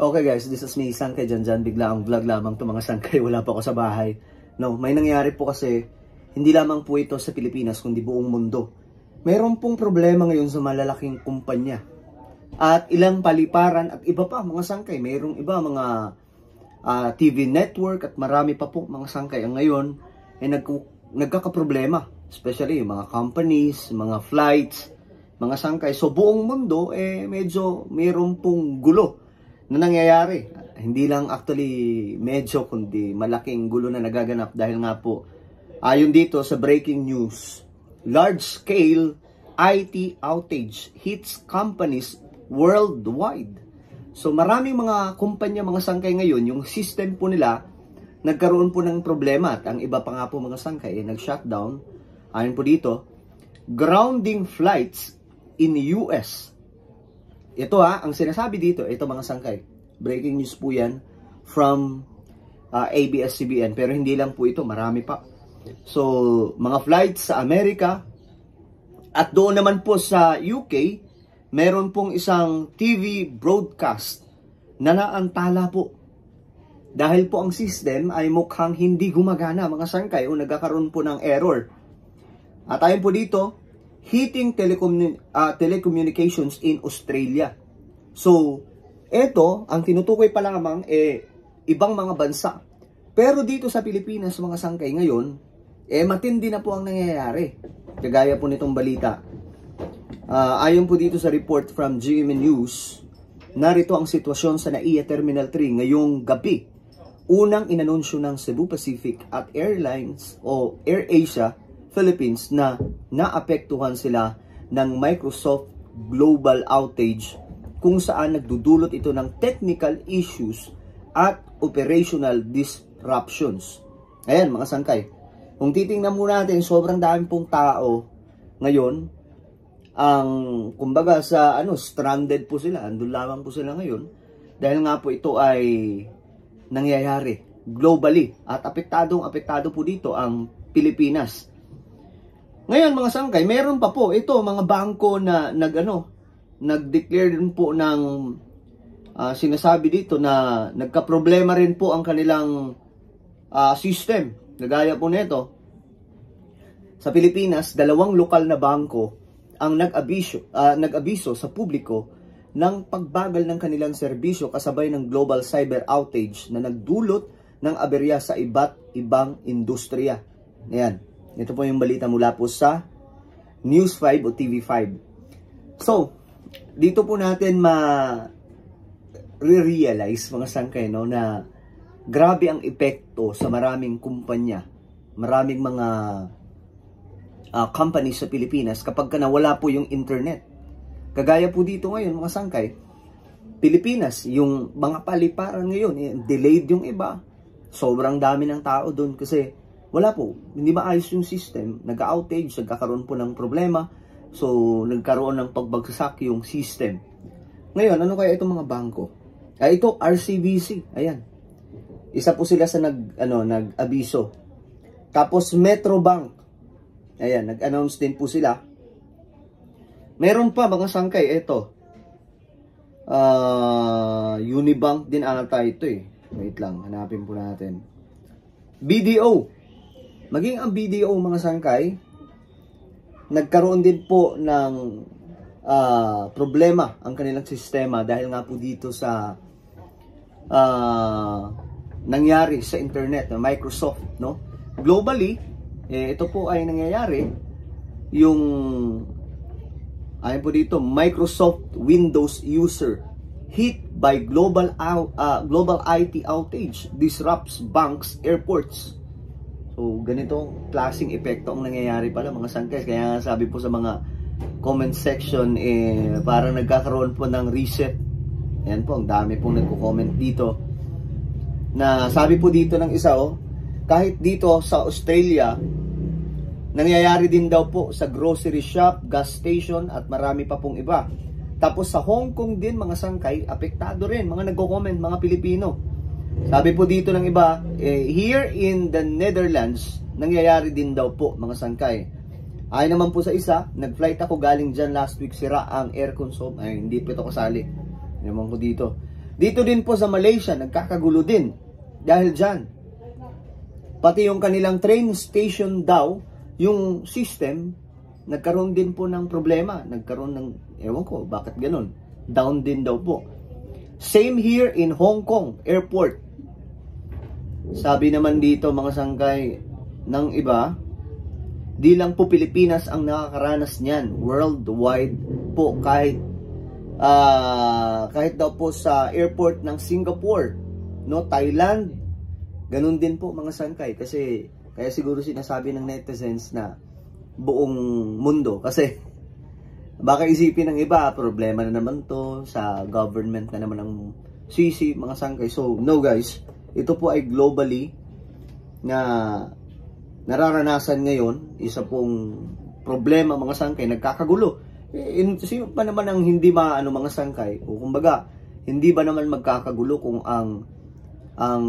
Okay guys, this is me, Sangkay Janjan. Bigla ang vlog lamang to mga sangkay. Wala pa ako sa bahay. No, may nangyari po kasi, hindi lamang po ito sa Pilipinas, kundi buong mundo. Meron pong problema ngayon sa malalaking kumpanya. At ilang paliparan at iba pa mga sangkay. Mayroong iba mga TV network at marami pa po mga sangkay. Ang ngayon, nagkakaproblema. Especially mga companies, mga flights, mga sangkay. So buong mundo, medyo mayroon pong gulo na nangyayari. Hindi lang actually medyo, kundi malaking gulo na nagaganap dahil nga po, ayon dito sa breaking news, large-scale IT outage hits companies worldwide. So maraming mga kumpanya, mga sangkay ngayon, yung system po nila, nagkaroon po ng problema. At ang iba pa nga po mga sangkay, nag-shutdown. Ayon po dito, grounding flights in US. Ito ang sinasabi dito, ito mga sangkay. Breaking news po yan from ABS-CBN. Pero hindi lang po ito, marami pa. So, mga flights sa Amerika at doon naman po sa UK, meron pong isang TV broadcast na naantala po. Dahil po ang system ay mukhang hindi gumagana mga sangkay o nagkakaroon po ng error. At ayon po dito, hitting telecommunications in Australia. So, ito, ang tinutukoy pa lamang ibang mga bansa. Pero dito sa Pilipinas, mga sangkay ngayon, matindi na po ang nangyayari. Kagaya po nitong balita. Ayon po dito sa report from GMA News, narito ang sitwasyon sa NAIA Terminal 3 ngayong gabi. Unang inanunsyo ng Cebu Pacific at Airlines o AirAsia Philippines na naapektuhan sila ng Microsoft global outage kung saan nagdudulot ito ng technical issues at operational disruptions. Ayan mga sangkay. Kung titingnan muna natin, sobrang dami pong tao ngayon ang kumbaga sa stranded po sila. Andun lamang po sila ngayon dahil nga po ito ay nangyayari globally at apektado po dito ang Pilipinas. Ngayon mga sangkay, meron pa po ito mga bangko na nag-declare din po ng sinasabi dito na nagka-problema rin po ang kanilang system. Nagaya po nito, sa Pilipinas, 2 lokal na bangko ang nag-abiso sa publiko ng pagbagal ng kanilang serbisyo kasabay ng global cyber outage na nagdulot ng aberya sa iba't ibang industriya. Ayan. Ito po yung balita mula po sa News 5 o TV5. So, dito po natin ma-realize mga sangkay na grabe ang epekto sa maraming kumpanya, maraming mga companies sa Pilipinas kapag nawala po yung internet. Kagaya po dito ngayon mga sangkay, Pilipinas, yung mga paliparan ngayon, delayed yung iba. Sobrang dami ng tao doon kasi wala po, hindi maayos yung system, nag-outage, nagkakaroon po ng problema, so nagkaroon ng pagbagsak yung system. Ngayon, ano kaya itong mga bangko? Ito, RCBC, ayan. Isa po sila sa nag-abiso. Tapos Metrobank, ayan, nag-announce din po sila. Meron pa mga sangkay, ito. Unibank din ata ito Wait lang, hanapin po natin. BDO. Maging ang BDO mga sangkay, nagkaroon din po ng problema ang kanilang sistema dahil nga po dito sa nangyari sa internet ng Microsoft, no? Globally, ito po ay nangyayari yung ayon po dito, Microsoft Windows user hit by global IT outage disrupts banks, airports. So, ganito klaseng epekto ang nangyayari pala mga sangkay. Kaya sabi po sa mga comment section, parang nagkakaroon po ng reset. Ayan po, ang dami pong nagko-comment dito. Na sabi po dito ng isa, kahit dito sa Australia, nangyayari din daw po sa grocery shop, gas station, at marami pa pong iba. Tapos sa Hong Kong din, mga sangkay, apektado rin. Mga nagko-comment, mga Pilipino. Sabi po dito ng iba, here in the Netherlands, nangyayari din daw po mga sangkay. Ayon naman po sa isa, nag-flight ako galing dyan last week, sira ang air console. Ay, hindi po ito kasali. Naman po dito. Dito din po sa Malaysia, nagkakagulo din. Dahil dyan. Pati yung kanilang train station daw, yung system, nagkaroon din po ng problema. Nagkaroon ng, ewan ko, bakit ganun? Down din daw po. Same here in Hong Kong Airport. Sabi naman dito mga sangkay ng iba, di lang po Pilipinas ang nakakaranas niyan. Worldwide po, kahit daw po sa airport ng Singapore, no, Thailand, ganun din po mga sangkay. Kasi, kaya siguro sinasabi ng netizens na buong mundo. Kasi, baka isipin ng iba, problema na naman to, sa government na naman ang sisi, mga sangkay. So, no guys, ito po ay globally na nararanasan ngayon, isa pong problema mga sangkay, nagkakagulo. Sino pa naman ang hindi mga sangkay? O kumbaga, hindi ba naman magkakagulo kung ang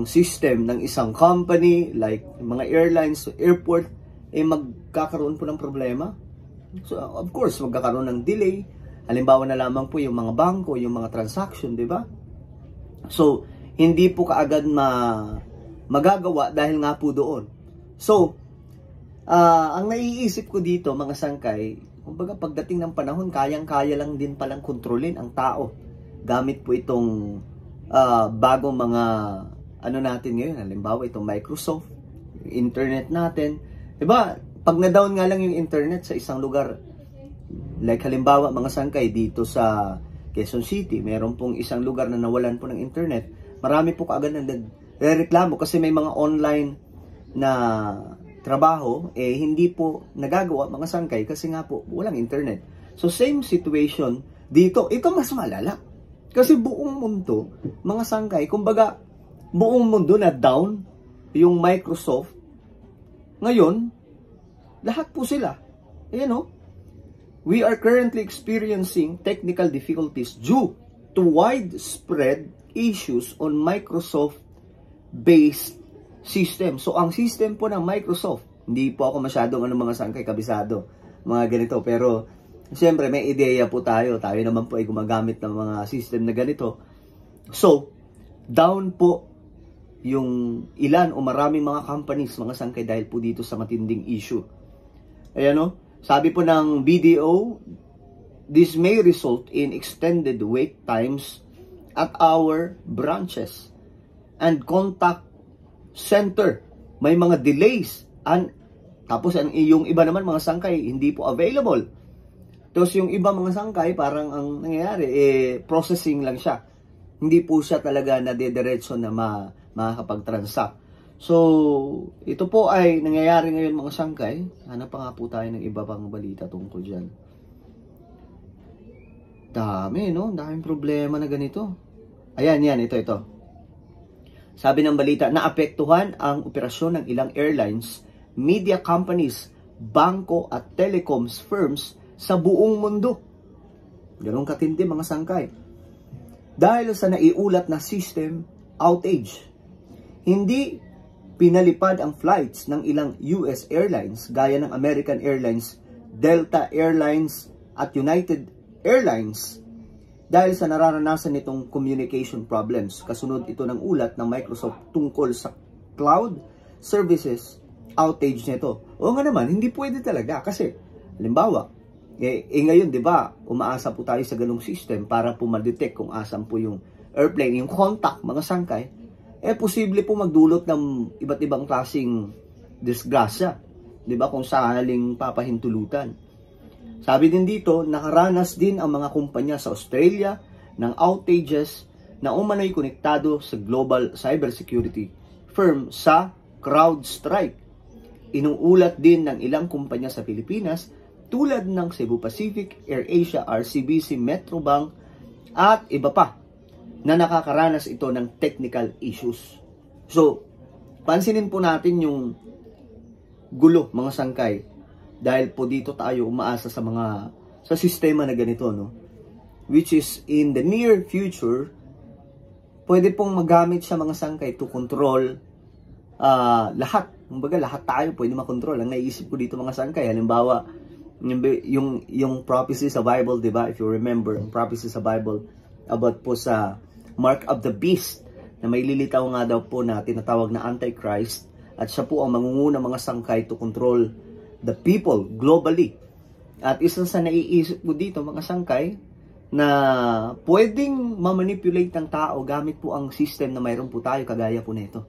system ng isang company, like mga airlines, airport, magkakaroon po ng problema? So, of course, magkakaroon ng delay. Halimbawa na lamang po yung mga bangko, yung mga transaction, di ba? So, hindi po kaagad magagawa dahil nga po doon. So, ang naiisip ko dito, mga sangkay, kumbaga pagdating ng panahon, kayang-kaya lang din palang kontrolin ang tao. Gamit po itong bagong mga natin ngayon. Halimbawa, itong Microsoft, internet natin. Diba? Pag na-down nga lang yung internet sa isang lugar, like halimbawa mga sangkay dito sa Quezon City, meron pong isang lugar na nawalan po ng internet, marami po kaagad na nagreklamo kasi may mga online na trabaho, hindi po nagagawa mga sangkay kasi nga po walang internet. So same situation dito, ito mas malala. Kasi buong mundo, mga sangkay, kumbaga buong mundo na down yung Microsoft, ngayon, lahat po sila. Ayan o. We are currently experiencing technical difficulties due to widespread issues on Microsoft-based system. So, ang system po ng Microsoft, hindi po ako masyadong mga sangkay kabisado, mga ganito. Pero, siyempre, may ideya po tayo. Tayo naman po ay gumagamit ng mga system na ganito. So, down po yung ilan o maraming mga companies, mga sangkay, dahil po dito sa matinding issue. Ayan o, sabi po ng BDO, this may result in extended wait times at our branches and contact center. May mga delays. Tapos yung iba naman mga sangkay, hindi po available. Tapos yung iba mga sangkay, parang ang nangyayari, processing lang siya. Hindi po siya talaga nadediretso na makakapag-transact. So, ito po ay nangyayari ngayon mga sangkay. Hanap pa nga po tayo ng iba pang balita tungkol dyan. Dami, no? Daming problema na ganito. Ayan, ito. Sabi ng balita, naapektuhan ang operasyon ng ilang airlines, media companies, bangko at telecoms firms sa buong mundo. Ganun katindi mga sangkay. Dahil sa naiulat na system outage, hindi pinalipad ang flights ng ilang US airlines gaya ng American Airlines, Delta Airlines at United Airlines dahil sa nararanasan nitong communication problems. Kasunod ito ng ulat ng Microsoft tungkol sa cloud services outage nito. O nga naman, hindi pwede talaga kasi halimbawa, ngayon 'di ba, umaasa po tayo sa ganung system para po ma-detect kung asan po yung airplane, yung contact mga sangkay. Posible po magdulot ng iba't ibang klaseng disgrasya. 'Di ba? Kung sakaling papahintulutan. Sabi din dito, nakaranas din ang mga kumpanya sa Australia ng outages na umano'y konektado sa global cybersecurity firm sa CrowdStrike. Inuulat din ng ilang kumpanya sa Pilipinas tulad ng Cebu Pacific, AirAsia, RCBC, Metrobank at iba pa na nakakaranas ito ng technical issues. So, pansinin po natin yung gulo, mga sangkay. Dahil po dito tayo umaasa sa sistema na ganito, no? Which is in the near future, pwede pong magamit sa mga sangkay to control lahat. Kumbaga, lahat tayo pwede makontrol. Ang naisip ko dito mga sangkay, halimbawa, yung prophecy sa Bible, di ba? If you remember, yung prophecy sa Bible about po sa mark of the beast na may lilitaw nga daw po na tinatawag na Antichrist, at siya po ang mangungunang mga sangkay to control the people globally. At isa sa naiisip ko dito, mga sangkay, na pwedeng mamanipulate ng tao gamit po ang system na mayroon po tayo, kagaya po nito.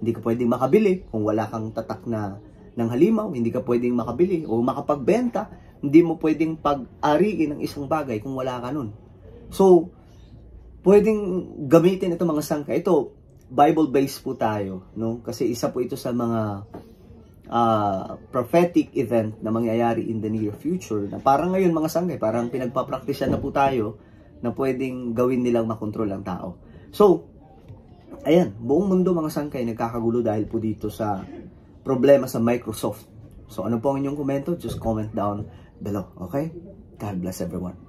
Hindi ka pwedeng makabili kung wala kang tatak na ng halimaw, hindi ka pwedeng makabili o makapagbenta, hindi mo pwedeng pag-ariin ng isang bagay kung wala ka nun. So, pwedeng gamitin ito mga sangkay. Ito, Bible-based po tayo, no? Kasi isa po ito sa mga prophetic event na mangyayari in the near future, na parang ngayon mga sangkay, parang pinagpapraktisyan na po tayo na pwedeng gawin nilang makontrol ang tao. So, ayan, buong mundo mga sangkay nagkakagulo dahil po dito sa problema sa Microsoft. So, ano po ang inyong komento? Just comment down below, okay? God bless everyone.